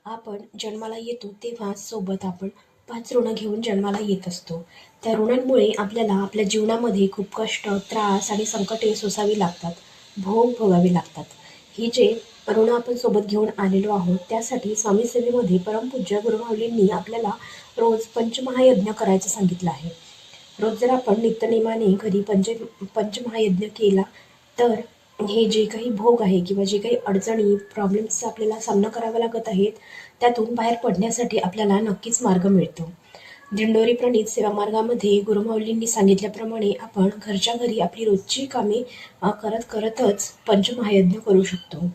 आपण जन्माला येतो तेव्हा सोबत आपण 5 ऋणं घेऊन जन्माला येत असतो. त्या ऋणांमुळे आपल्याला आपल्या जीवनामध्ये खूप कष्ट, त्रास आणि संकटे सोसावी लागतात, भोग भोगावे लागतात. ही जे ऋणं आपण सोबत घेऊन आलेलो आहोत, त्यासाठी स्वामी सेवेमध्ये परमपूज्य गुरुमाऊलींनी आपल्याला रोज पंचमहायज्ञ करायचं सांगितलं आहे. रोज जर आपण नित्यनेमाने घरी पंचमहायज्ञ केला, तर हे जे काही भोग आहे किंवा जे काही अडचणी, प्रॉब्लेम्सचा आपल्याला सामना करावा लागत आहेत, त्यातून बाहेर पडण्यासाठी आपल्याला नक्कीच मार्ग मिळतो. दिंडोरी प्रणीत सेवा मार्गामध्ये गुरुमाऊलींनी सांगितल्याप्रमाणे आपण घरच्या घरी आपली रोजची कामे करतच पंचमहायज्ञ करू शकतो.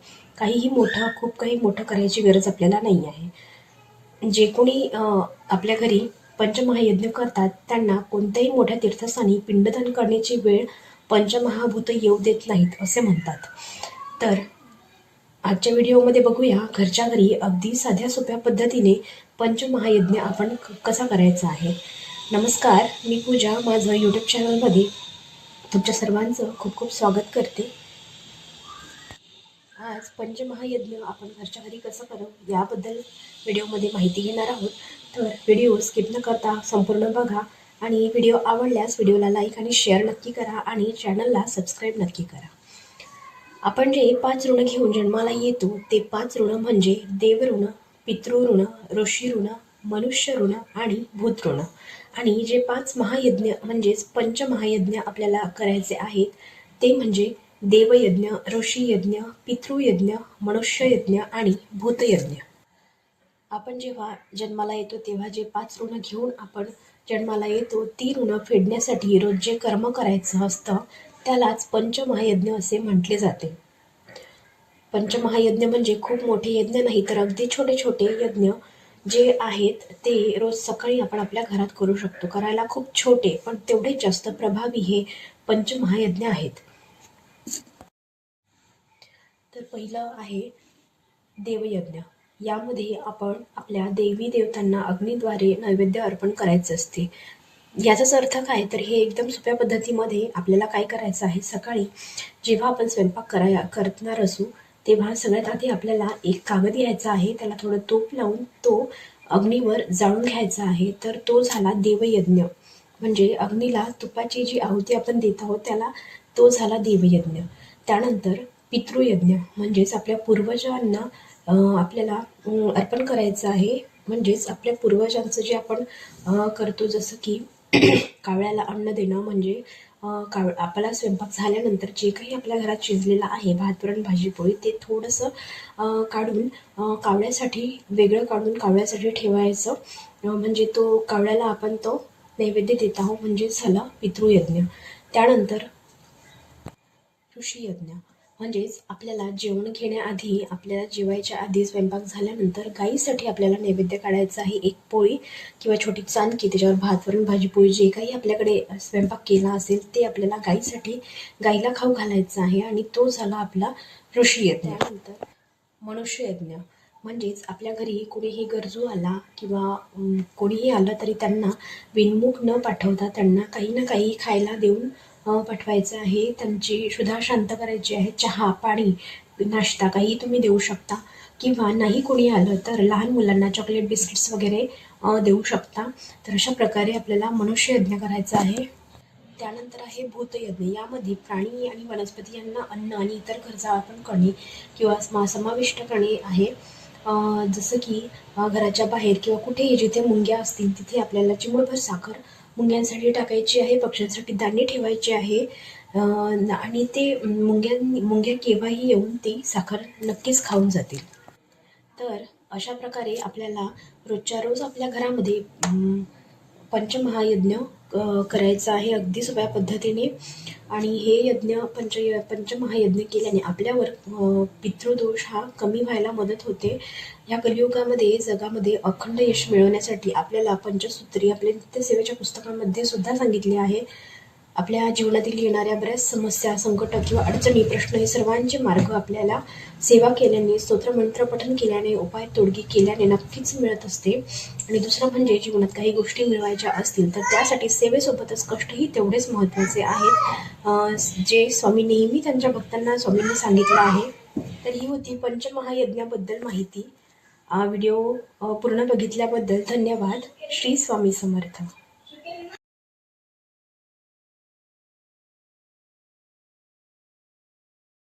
खूप काही मोठं करायची गरज आपल्याला नाही आहे. जे कोणी आपल्या घरी पंचमहायज्ञ करतात त्यांना कोणत्याही मोठ्या तीर्थस्थानी पिंडदान करण्याची वेळ पंचमहाभूत येऊ देत नाहीत असे म्हणतात. तर आजच्या व्हिडिओमध्ये बघूया घरच्या घरी अगदी साध्या सोप्या पद्धतीने पंचमहायज्ञ आपण कसा करायचा आहे. नमस्कार, मी पूजा माझं यूट्यूब चॅनलमध्ये तुमच्या सर्वांचं खूप खूप स्वागत करते. आज पंचमहायज्ञ आपण घरच्या घरी कसं करावं याबद्दल व्हिडिओमध्ये माहिती घेणार आहोत. तर व्हिडिओ स्किप न करता संपूर्ण बघा आणि व्हिडिओ आवडल्यास व्हिडिओला लाईक आणि शेअर नक्की करा आणि चॅनलला सबस्क्राईब नक्की करा. आपण जे 5 ऋणं घेऊन जन्माला येतो ते 5 ऋणं म्हणजे देवऋण, पितृऋण, ऋषी ऋण, मनुष्य ऋण आणि भूत ऋण. आणि जे 5 महायज्ञ म्हणजेच पंचमहायज्ञ आपल्याला करायचे आहेत ते म्हणजे देवयज्ञ, ऋषीयज्ञ, पितृयज्ञ, मनुष्ययज्ञ आणि भूतयज्ञ. आपण जेव्हा जन्माला येतो तेव्हा जे 5 ऋणं घेऊन आपण जन्माला येतो ती ऋणं फेडण्यासाठी रोज जे कर्म करायचं असतं त्यालाच पंचमहायज्ञ असे म्हटले जाते. पंचमहायज्ञ म्हणजे खूप मोठे यज्ञ नाही तर अगदी छोटे छोटे यज्ञ जे आहेत ते रोज सकाळी आपण आपल्या घरात करू शकतो. करायला खूप छोटे पण तेवढे जास्त प्रभावी हे पंचमहायज्ञ आहेत. तर पहिलं आहे देवयज्ञ. यामध्ये आपण आपल्या देवी देवतांना अग्नीद्वारे नैवेद्य अर्पण करायचे असते. याचाच अर्थ काय तर हे एकदम सोप्या पद्धतीमध्ये आपल्याला काय करायचं आहे, सकाळी जेव्हा आपण स्वयंपाक करणार असू तेव्हा सगळ्यात आधी आपल्याला एक कागद घ्यायचा आहे, त्याला थोडं तूप लावून तो अग्नीवर जाळून घ्यायचा आहे. तर तो झाला देवयज्ञ. म्हणजे अग्नीला तुपाची जी आहुती आपण देत आहोत त्याला तो झाला देवयज्ञ. त्यानंतर पितृयज्ञ म्हणजेच आपल्या पूर्वजांना आपल्याला अर्पण करायचं आहे. म्हणजेच आपल्या पूर्वजांचं जे आपण करतो जसं की कावळ्याला अन्न देणं म्हणजे आपला स्वयंपाक झाल्यानंतर जे काही आपल्या घरात शिजलेलं आहे भात वरण भाजी पोळी ते थोडंसं काढून कावळ्यासाठी वेगळं काढून कावळ्यासाठी ठेवायचं. म्हणजे तो कावळ्याला आपण तो नैवेद्य देत आहोत म्हणजे झाला पितृयज्ञ. त्यानंतर ऋषीयज्ञ म्हणजेच आपल्याला जेवण घेण्याआधी आपल्याला जेवायच्या आधी स्वयंपाक झाल्यानंतर गाईसाठी आपल्याला नैवेद्य काढायचा आहे. एक पोळी किंवा छोटी चांदकी त्याच्यावर भात वरण भाजी पोळी जे काही आपल्याकडे स्वयंपाक केला असेल ते आपल्याला गाईला खाऊ घालायचं आहे आणि तो झाला आपला ऋषीयज्ञ. त्यानंतर मनुष्ययज्ञ म्हणजेच आपल्या घरी कोणीही गरजू आला किंवा कोणीही आलं तरी त्यांना बिनमुख न पाठवता त्यांना काही ना काही खायला देऊन पाठवायचं आहे. त्यांची क्षुधा शांत करायची आहे. चहा पाणी नाश्ता काही तुम्ही देऊ शकता किंवा नाही कोणी आलं तर लहान मुलांना चॉकलेट बिस्किट्स वगैरे देऊ शकता. तर अशा प्रकारे आपल्याला मनुष्ययज्ञ करायचा आहे. त्यानंतर आहे भूतयज्ञ. यामध्ये प्राणी आणि वनस्पती यांना अन्न आणि इतर गरजा अर्पण करणे किंवा समाविष्ट करणे आहे. जसं की घराच्या बाहेर किंवा कुठेही जिथे मुंग्या असतील तिथे आपल्याला चिमूटभर साखर मुंग्यांसाठी टाकायची आहे, पक्ष्यांसाठी धान्य ठेवायचे आहे आणि ते मुंग्या केव्हाही येऊन ती साखर नक्कीच खाऊन जातील. तर अशा प्रकारे आपल्याला रोजच्या रोज आपल्या घरामध्ये पंचमहायज्ञ करायचा आहे अगदी सोप्या पद्धतीने. आणि हे पंचमहायज्ञ केल्याने आपल्यावर पितृदोष हा कमी व्हायला मदत होते. या कलियुगामध्ये जगामध्ये अखंड यश मिळवण्यासाठी आपल्याला पंचसूत्री आपल्या नित्यसेवेच्या पुस्तकांमध्ये सुद्धा सांगितले आहे. आपल्या जीवनातील येणाऱ्या बऱ्याच समस्या, संकट किंवा अडचणी, प्रश्न हे सर्वांचे मार्ग आपल्याला सेवा केल्याने, स्तोत्रमंत्र पठण केल्याने, उपाय तोडगी केल्याने नक्कीच मिळत असते. आणि दुसरं म्हणजे जीवनात काही गोष्टी मिळवायच्या असतील तर त्यासाठी सेवेसोबतच कष्टही तेवढेच महत्त्वाचे आहेत, जे स्वामी नेहमी त्यांच्या भक्तांना स्वामींनी सांगितलं आहे. तर ही होती पंचमहायज्ञाबद्दल माहिती. व्हिडिओ पूर्ण बघितल्याबद्दल धन्यवाद. श्री स्वामी समर्थ.